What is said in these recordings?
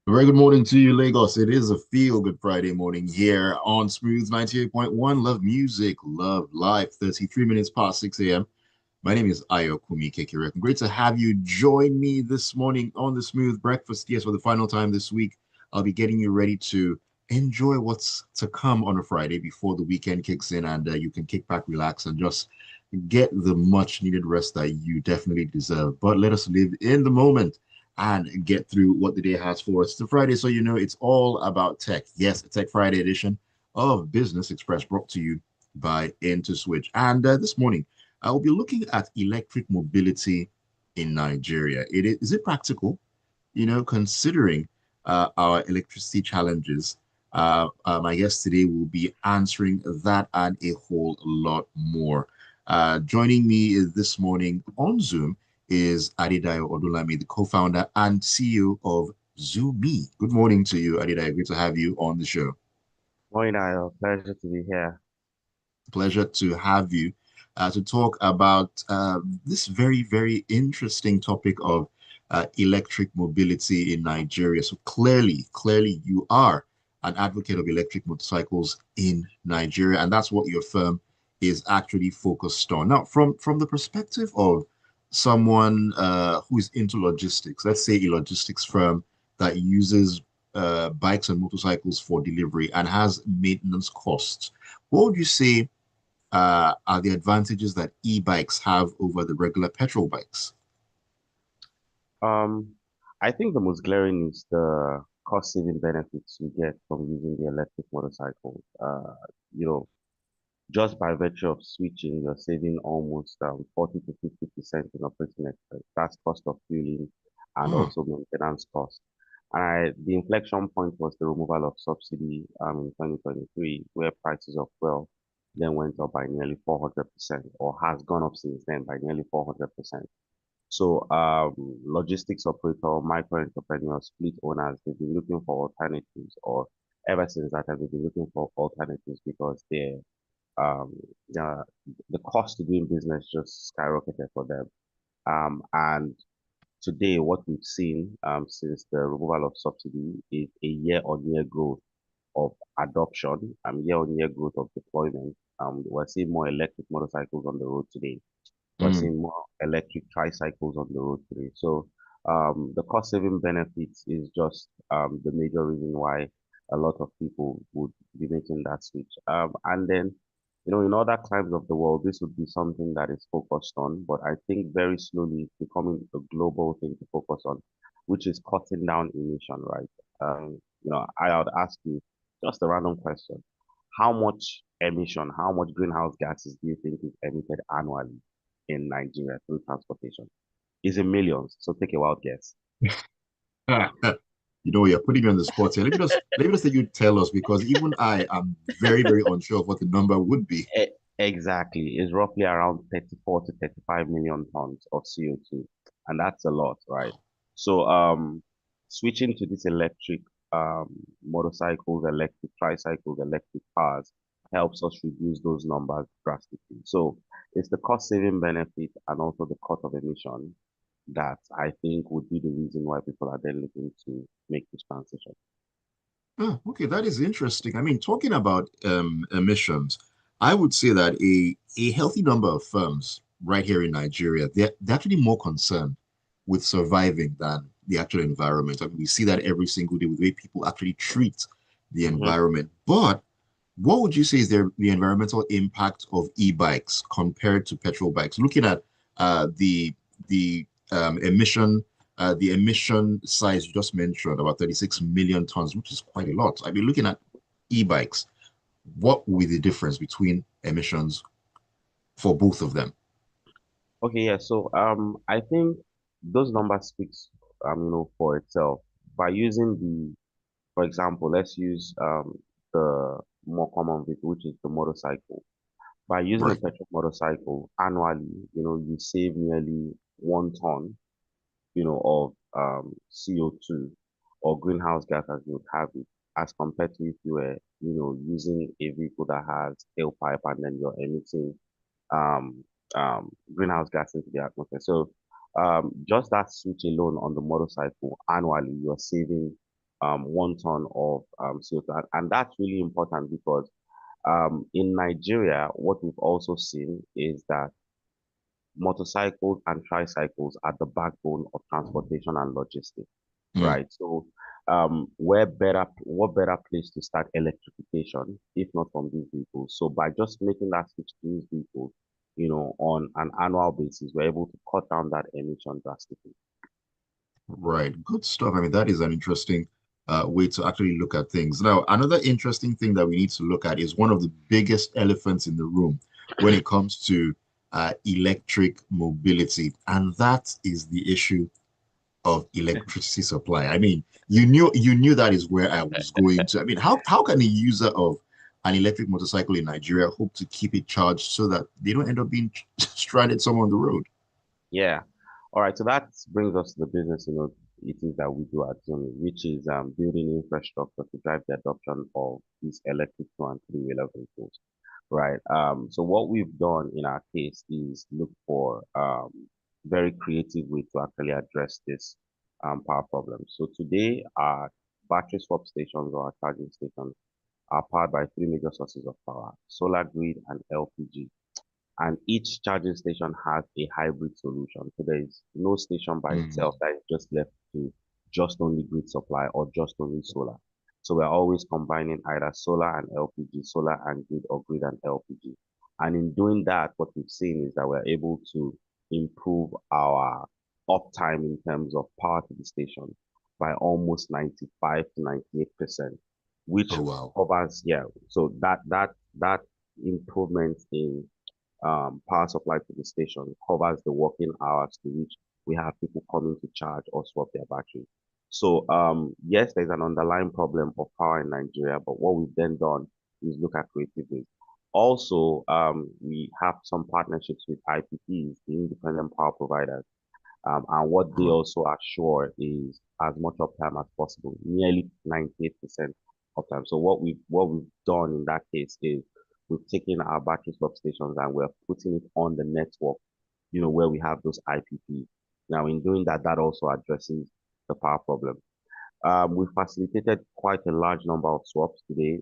A very good morning to you, Lagos. It is a feel-good Friday morning here on Smooth 98.1. Love music, love life. 33 minutes past 6 a.m. My name is Ayokunmi. Great to have you join me this morning on the Smooth Breakfast. Yes, for the final time this week, I'll be getting you ready to enjoy what's to come on a Friday before the weekend kicks in and you can kick back, relax, and just get the much needed rest that you definitely deserve. But let us live in the moment and get through what the day has for us. It's a Friday, so you know it's all about tech. Yes, a Tech Friday edition of Business Express brought to you by IntoSwitch. And this morning, I will be looking at electric mobility in Nigeria. Is it practical? Considering our electricity challenges, my guest today will be answering that and a whole lot more. Joining me this morning on Zoom is Adedayo Odunlami, the co-founder and CEO of ZOOMe. Good morning to you, Adedayo. Great to have you on the show. Morning, Niall. Pleasure to be here. Pleasure to have you to talk about this very, very interesting topic of electric mobility in Nigeria. So clearly, you are an advocate of electric motorcycles in Nigeria, and that's what your firm is actually focused on. Now, from the perspective of someone who is into logistics, let's say a logistics firm that uses bikes and motorcycles for delivery and has maintenance costs, what would you say are the advantages that e-bikes have over the regular petrol bikes? Um, I think the most glaring is the cost saving benefits you get from using the electric motorcycle. You know, just by virtue of switching, you're saving almost 40 to 50% in operating expense. That's cost of fueling and Hmm. also maintenance cost. The inflection point was the removal of subsidy in 2023, where prices of fuel then went up by nearly 400%, or has gone up since then by nearly 400%. So, logistics operator, micro entrepreneurs, fleet owners, they've been looking for alternatives, or ever since that time, they've been looking for alternatives because um, the, the cost of doing business just skyrocketed for them. And today, what we've seen since the removal of subsidy is a year-on-year growth of adoption, year-on-year growth of deployment. We're seeing more electric motorcycles on the road today. We're Mm. seeing more electric tricycles on the road today. So the cost saving benefits is just the major reason why a lot of people would be making that switch. And then, in other climes of the world, this would be something that is focused on, but I think very slowly it's becoming a global thing to focus on, which is cutting down emission, right? I would ask you just a random question. How much greenhouse gases do you think is emitted annually in Nigeria through transportation? Is in millions. So take a wild guess. You're putting me on the spot here. Let me just let you tell us because even I am very, very unsure of what the number would be. Exactly. It's roughly around 34 to 35 million tons of CO2. And that's a lot, right? So switching to this electric um motorcycles, electric tricycles, electric cars helps us reduce those numbers drastically. So it's the cost saving benefit and also the cut of emission that I think would be the reason why people are then looking to make this transition. Oh, okay, that is interesting. I mean, talking about emissions, I would say that a healthy number of firms right here in Nigeria, they're actually more concerned with surviving than the actual environment. I mean, we see that every single day with the way people actually treat the Mhm. environment. But what would you say is the environmental impact of e-bikes compared to petrol bikes? Looking at uh, the the the emission size you just mentioned, about 36 million tons, which is quite a lot. I mean, looking at e-bikes, what would be the difference between emissions for both of them? Okay, yeah. So I think those numbers speaks for itself. By using for example, let's use the more common vehicle, which is the motorcycle. By using a Right. petrol motorcycle annually, you save nearly 1 ton, of CO2 or greenhouse gas as you would have it, as compared to if you were, using a vehicle that has tailpipe and then you're emitting um, greenhouse gas into the atmosphere. So just that switch alone on the motorcycle annually, you're saving 1 ton of CO2. And that's really important because in Nigeria, what we've also seen is that motorcycles and tricycles are the backbone of transportation and logistics, Mm, right? So, what better place to start electrification if not from these vehicles? So, by just making that switch to these vehicles, on an annual basis, we're able to cut down that emission drastically. right. Good stuff. I mean, that is an interesting way to actually look at things. Now, another interesting thing that we need to look at is one of the biggest elephants in the room when it comes to electric mobility, and that is the issue of electricity supply. I mean, you knew that is where I was going to. I mean, how can a user of an electric motorcycle in Nigeria hope to keep it charged so that they don't end up being stranded somewhere on the road? Yeah. All right. So that brings us to the business, it is that we do at ZOOMe, which is building infrastructure to drive the adoption of these electric two and three-wheeler vehicles. Right. So what we've done in our case is look for very creative way to actually address this power problem. So today, our battery swap stations or our charging stations are powered by three major sources of power: solar grid and LPG. And each charging station has a hybrid solution. So there is no station by itself Mm, that is just left to just only grid supply or just only solar. So we're always combining either solar and LPG, solar and grid, or grid and LPG. And in doing that, what we've seen is that we're able to improve our uptime in terms of power to the station by almost 95 to 98%, which oh wow. covers, yeah. So that improvement in power supply to the station covers the working hours to which we have people coming to charge or swap their battery. So yes, there's an underlying problem of power in Nigeria, but what we've then done is look at creative ways. Also, we have some partnerships with IPPs, the independent power providers, and what they Right. also assure is as much uptime as possible, nearly 98% uptime. So what we've done in that case is we've taken our battery swap stations and we're putting it on the network, where we have those IPP. Now, in doing that, that also addresses the power problem. We facilitated quite a large number of swaps today,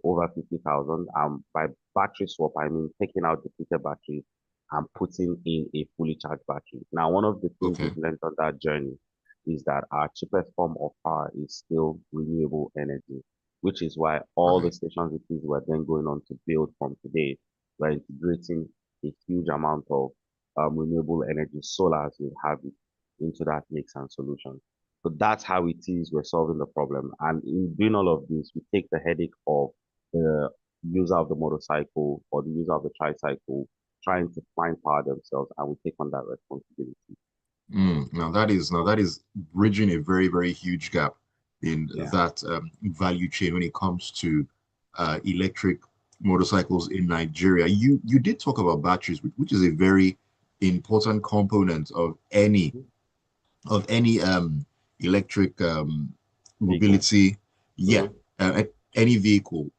over 50,000. By battery swap, I mean taking out depleted batteries and putting in a fully charged battery. Now, one of the things Okay. we've learned on that journey is that our cheapest form of power is still renewable energy, which is why all the Right. stations it is we're then going on to build from today, we're integrating a huge amount of renewable energy, solar as we have it, into that mix and solution. So that's how it is we're solving the problem. And in doing all of this, we take the headache of the user of the motorcycle or the user of the tricycle trying to find power themselves, and we take on that responsibility. Now that is bridging a very, very huge gap in Yeah. that value chain when it comes to electric motorcycles in Nigeria. You did talk about batteries, which is a very important component Mhm. of any electric Vehicle. mobility, yeah, Hmm. any vehicle.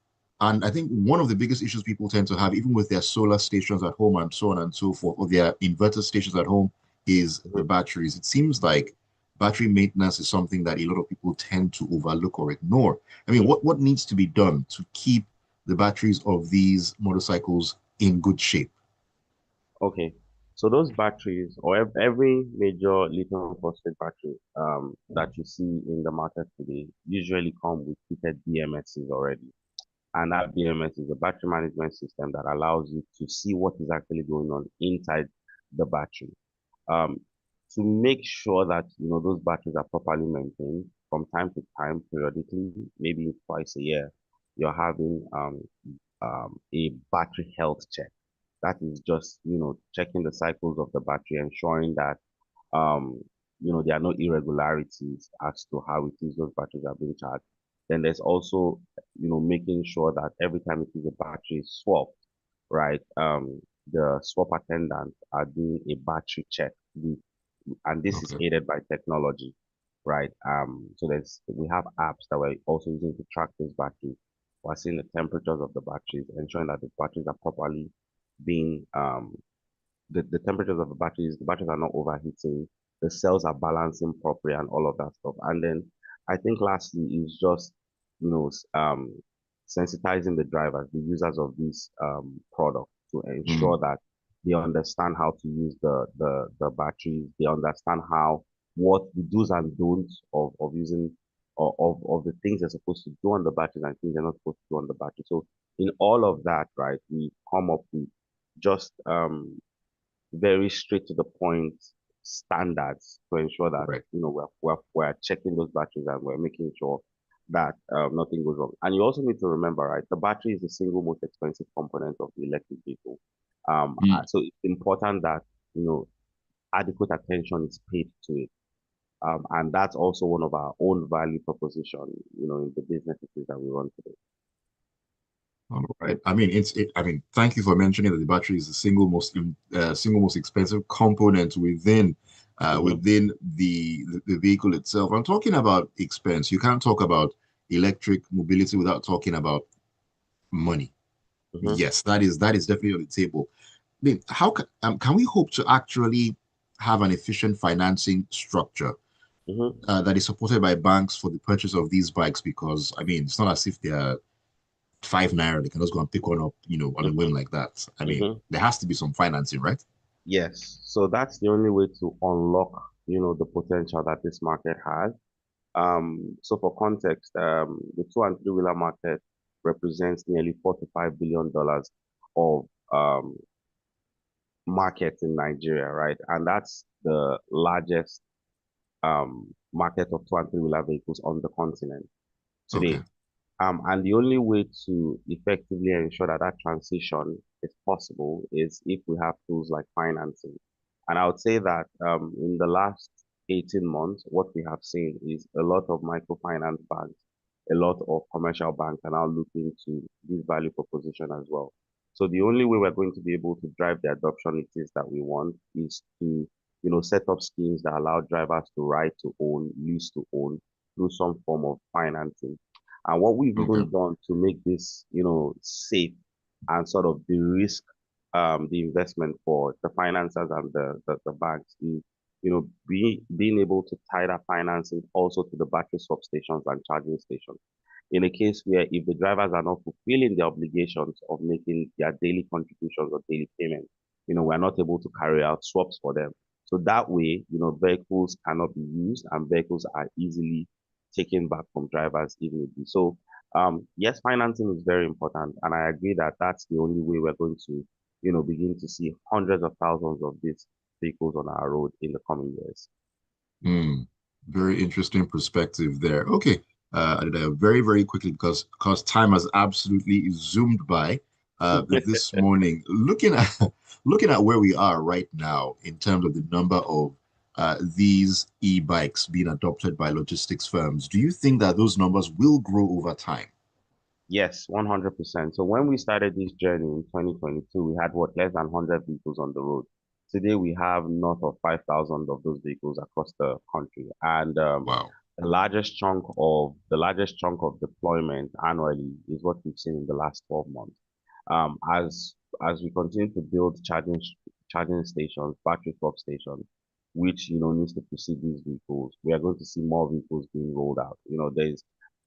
And I think one of the biggest issues people tend to have, even with their solar stations at home and so on and so forth, or their inverter stations at home, is the Hmm. batteries. It seems like battery maintenance is something that a lot of people tend to overlook or ignore. I mean, what needs to be done to keep the batteries of these motorcycles in good shape? Okay. So those batteries, or every major lithium phosphate battery that you see in the market today, usually come with fitted BMSs already. And that BMS is a battery management system that allows you to see what is actually going on inside the battery. Um, to make sure that those batteries are properly maintained from time to time, periodically, maybe twice a year, you're having a battery health check. That is just checking the cycles of the battery, ensuring that um, there are no irregularities as to how it is those batteries are being charged. Then there's also, making sure that every time it is a battery is swapped, right? The swap attendants are doing a battery check, and this is Okay. aided by technology, right? So we have apps that we're also using to track those batteries. We're seeing the temperatures of the batteries, ensuring that the batteries are properly being the temperatures of the batteries are not overheating, the cells are balancing properly and all of that stuff. And then I think lastly is just, you know, sensitizing the drivers, the users of this product to Mm, ensure that they understand how to use the batteries, they understand how what the do's and don'ts of using of the things they're supposed to do on the batteries and things they're not supposed to do on the battery. So in all of that, right, we come up with just very straight to the point standards to ensure that right. we're checking those batteries and we're making sure that nothing goes wrong. And you also need to remember, right, the battery is the single most expensive component of the electric vehicle. Mm, So it's important that you know adequate attention is paid to it. And that's also one of our own value proposition, in the businesses that we run today. all right. I mean, I mean, thank you for mentioning that the battery is the single most expensive component Hmm. within the vehicle itself. I'm talking about expense. You can't talk about electric mobility without talking about money. Hmm. Yes, that is definitely on the table. I mean, can we hope to actually have an efficient financing structure Hmm. that is supported by banks for the purchase of these bikes? Because I mean, it's not as if they're 5 naira, they can just go and pick one up, on a whim Hmm. like that. I mean, Hmm. there has to be some financing, right? Yes. So that's the only way to unlock, the potential that this market has. So for context, the two and three wheeler market represents nearly $4 to $5 billion of market in Nigeria, right? And that's the largest market of two and three wheeler vehicles on the continent Okay. today. And the only way to effectively ensure that that transition is possible is if we have tools like financing. And I would say that in the last 18 months, what we have seen is a lot of microfinance banks, a lot of commercial banks are now looking to this value proposition as well. So the only way we're going to be able to drive the adoption it is that we want is to, set up schemes that allow drivers to ride to own, lease to own through some form of financing. And what we've Okay. even done to make this, safe and sort of de-risk the investment for the financiers and the banks is, being able to tie that financing also to the battery swap stations and charging stations. In a case where if the drivers are not fulfilling the obligations of making their daily contributions or daily payments, we're not able to carry out swaps for them. So that way, vehicles cannot be used and vehicles are easily taken back from drivers if need be. So, yes, financing is very important, and I agree that that's the only way we're going to, begin to see hundreds of thousands of these vehicles on our road in the coming years. Hmm. Very interesting perspective there. Okay. Very, very quickly because time has absolutely zoomed by this morning. Looking at looking at where we are right now in terms of the number of these e-bikes being adopted by logistics firms, do you think that those numbers will grow over time? Yes, 100%. So when we started this journey in 2022, we had what, less than 100 vehicles on the road. Today we have north of 5,000 of those vehicles across the country, and Wow. the largest chunk of deployment annually is what we've seen in the last 12 months. As we continue to build charging stations, battery swap stations, which needs to precede these vehicles, we are going to see more vehicles being rolled out.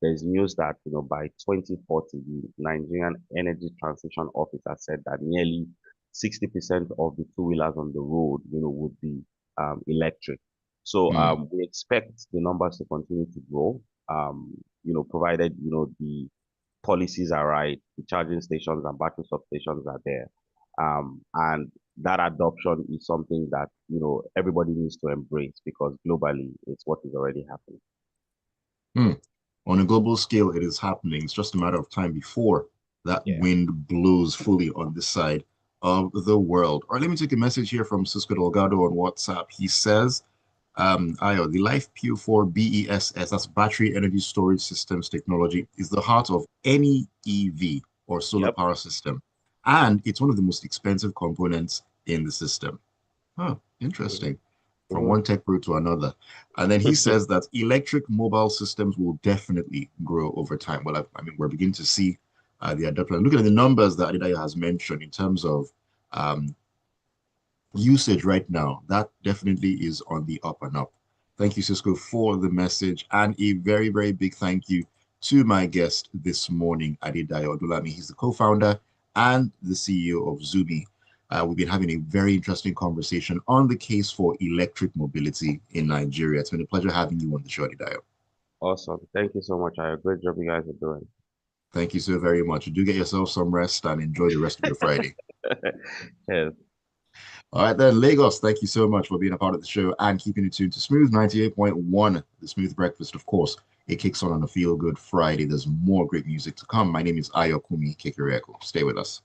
There's news that by 2040, the Nigerian Energy Transition Office has said that nearly 60% of the two-wheelers on the road, would be electric. So Hmm. we expect the numbers to continue to grow, provided the policies are right, the charging stations and battery substations are there, and that adoption is something that everybody needs to embrace because globally it's what is already happening. Hmm. On a global scale, it is happening. It's just a matter of time before that Yeah. wind blows fully on this side of the world. All right, let me take a message here from Cisco Delgado on WhatsApp. He says, Ayo, the Life Q4 BESS, that's battery energy storage systems technology, is the heart of any EV or solar Yep. power system. And it's one of the most expensive components in the system. Huh, Mhm. interesting. From Mhm. one tech pro to another. And then he says that electric mobile systems will definitely grow over time. Well, I mean, we're beginning to see the adoption. Looking at the numbers that Adedayo has mentioned in terms of um, usage right now, that definitely is on the up and up. Thank you, Cisco, for the message. And a very, very big thank you to my guest this morning, Adedayo Odunlami. He's the co-founder and the CEO of ZOOMe. We've been having a very interesting conversation on the case for electric mobility in Nigeria. It's been a pleasure having you on the show, Adedayo. Awesome. Thank you so much. A great job you guys are doing. Thank you so very much. Do get yourself some rest and enjoy the rest of your Friday. Cheers. All right, then, Lagos, thank you so much for being a part of the show and keeping it tuned to Smooth 98.1, the Smooth Breakfast, of course. It kicks on a feel good Friday. There's more great music to come. My name is Ayokunmi Kekireako. Stay with us.